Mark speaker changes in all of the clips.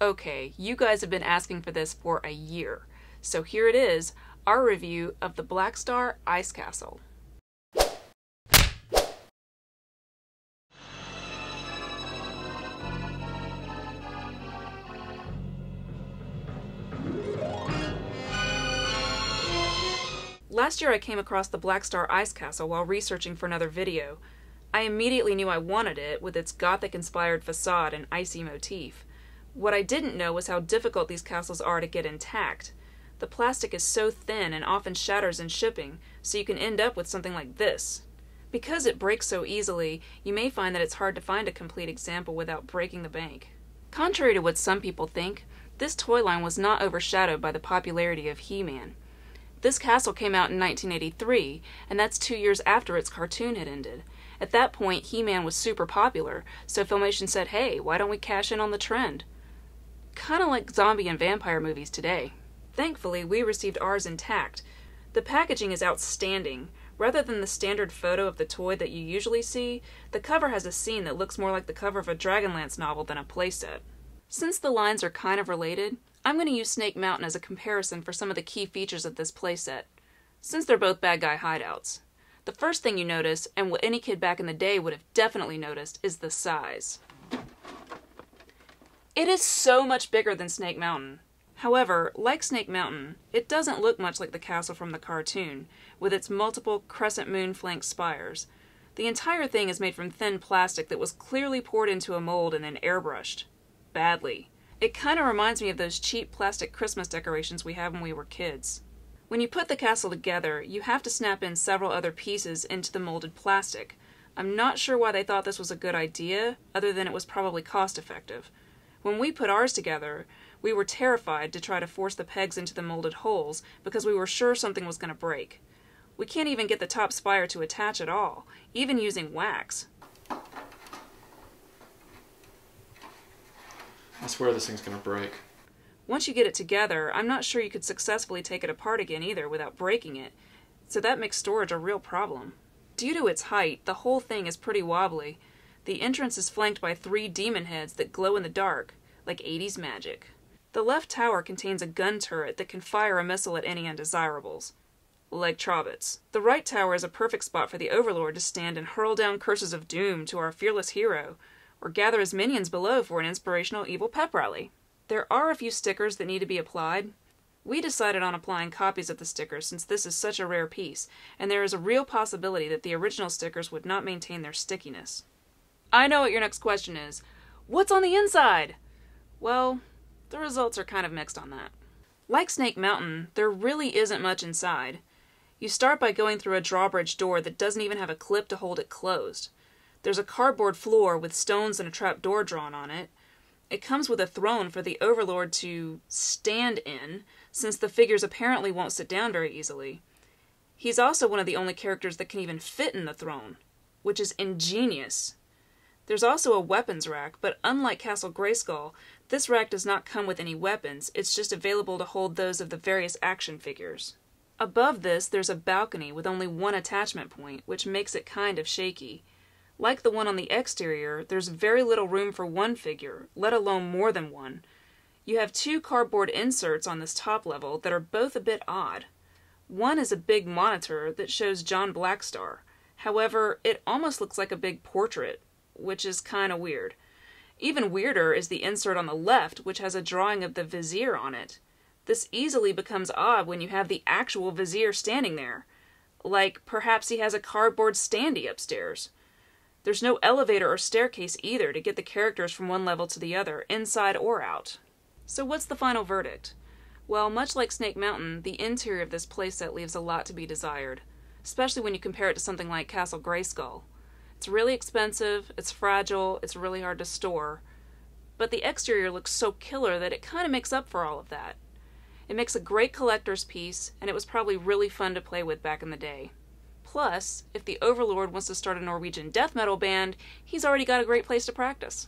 Speaker 1: Okay, you guys have been asking for this for a year. So here it is, our review of the Blackstar Ice Castle. Last year I came across the Blackstar Ice Castle while researching for another video. I immediately knew I wanted it with its gothic-inspired facade and icy motif. What I didn't know was how difficult these castles are to get intact. The plastic is so thin and often shatters in shipping, so you can end up with something like this. Because it breaks so easily, you may find that it's hard to find a complete example without breaking the bank. Contrary to what some people think, this toy line was not overshadowed by the popularity of He-Man. This castle came out in 1983, and that's 2 years after its cartoon had ended. At that point, He-Man was super popular, so Filmation said, hey, why don't we cash in on the trend? Kinda like zombie and vampire movies today. Thankfully, we received ours intact. The packaging is outstanding. Rather than the standard photo of the toy that you usually see, the cover has a scene that looks more like the cover of a Dragonlance novel than a playset. Since the lines are kind of related, I'm going to use Snake Mountain as a comparison for some of the key features of this playset, since they're both bad guy hideouts. The first thing you notice, and what any kid back in the day would have definitely noticed, is the size. It is so much bigger than Snake Mountain. However, like Snake Mountain, it doesn't look much like the castle from the cartoon, with its multiple crescent moon flank spires. The entire thing is made from thin plastic that was clearly poured into a mold and then airbrushed. Badly. It kinda reminds me of those cheap plastic Christmas decorations we had when we were kids. When you put the castle together, you have to snap in several other pieces into the molded plastic. I'm not sure why they thought this was a good idea, other than it was probably cost effective. When we put ours together, we were terrified to try to force the pegs into the molded holes because we were sure something was going to break. We can't even get the top spire to attach at all, even using wax.
Speaker 2: I swear this thing's going to break.
Speaker 1: Once you get it together, I'm not sure you could successfully take it apart again either without breaking it, so that makes storage a real problem. Due to its height, the whole thing is pretty wobbly. The entrance is flanked by 3 demon heads that glow in the dark, like 80s magic. The left tower contains a gun turret that can fire a missile at any undesirables, like Trobits. The right tower is a perfect spot for the Overlord to stand and hurl down curses of doom to our fearless hero, or gather his minions below for an inspirational evil pep rally. There are a few stickers that need to be applied. We decided on applying copies of the stickers since this is such a rare piece, and there is a real possibility that the original stickers would not maintain their stickiness. I know what your next question is. What's on the inside? Well, the results are kind of mixed on that. Like Snake Mountain, there really isn't much inside. You start by going through a drawbridge door that doesn't even have a clip to hold it closed. There's a cardboard floor with stones and a trap door drawn on it. It comes with a throne for the Overlord to stand in, since the figures apparently won't sit down very easily. He's also one of the only characters that can even fit in the throne, which is ingenious. There's also a weapons rack, but unlike Castle Grayskull, this rack does not come with any weapons, it's just available to hold those of the various action figures. Above this, there's a balcony with only one attachment point, which makes it kind of shaky. Like the one on the exterior, there's very little room for one figure, let alone more than one. You have 2 cardboard inserts on this top level that are both a bit odd. One is a big monitor that shows John Blackstar. However, it almost looks like a big portrait, which is kinda weird. Even weirder is the insert on the left, which has a drawing of the Vizier on it. This easily becomes odd when you have the actual Vizier standing there. Like, perhaps he has a cardboard standee upstairs. There's no elevator or staircase either to get the characters from one level to the other, inside or out. So what's the final verdict? Well, much like Snake Mountain, the interior of this playset leaves a lot to be desired, especially when you compare it to something like Castle Grayskull. It's really expensive, it's fragile, it's really hard to store, but the exterior looks so killer that it kind of makes up for all of that. It makes a great collector's piece, and it was probably really fun to play with back in the day. Plus, if the Overlord wants to start a Norwegian death metal band, he's already got a great place to practice.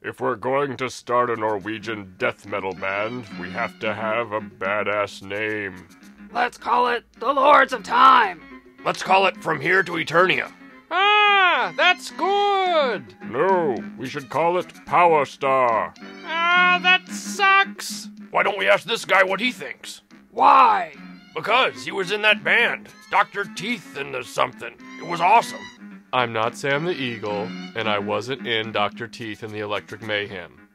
Speaker 3: If we're going to start a Norwegian death metal band, we have to have a badass name.
Speaker 4: Let's call it the Lords of Time.
Speaker 5: Let's call it From Here to Eternia.
Speaker 6: Ah, that's good!
Speaker 3: No, we should call it Power Star.
Speaker 6: Ah,
Speaker 3: That sucks!
Speaker 5: Why don't we ask this guy what he thinks?
Speaker 4: Why?
Speaker 5: Because he was in that band, Dr. Teeth and the something. It was awesome.
Speaker 3: I'm not Sam the Eagle, and I wasn't in Dr. Teeth and the Electric Mayhem.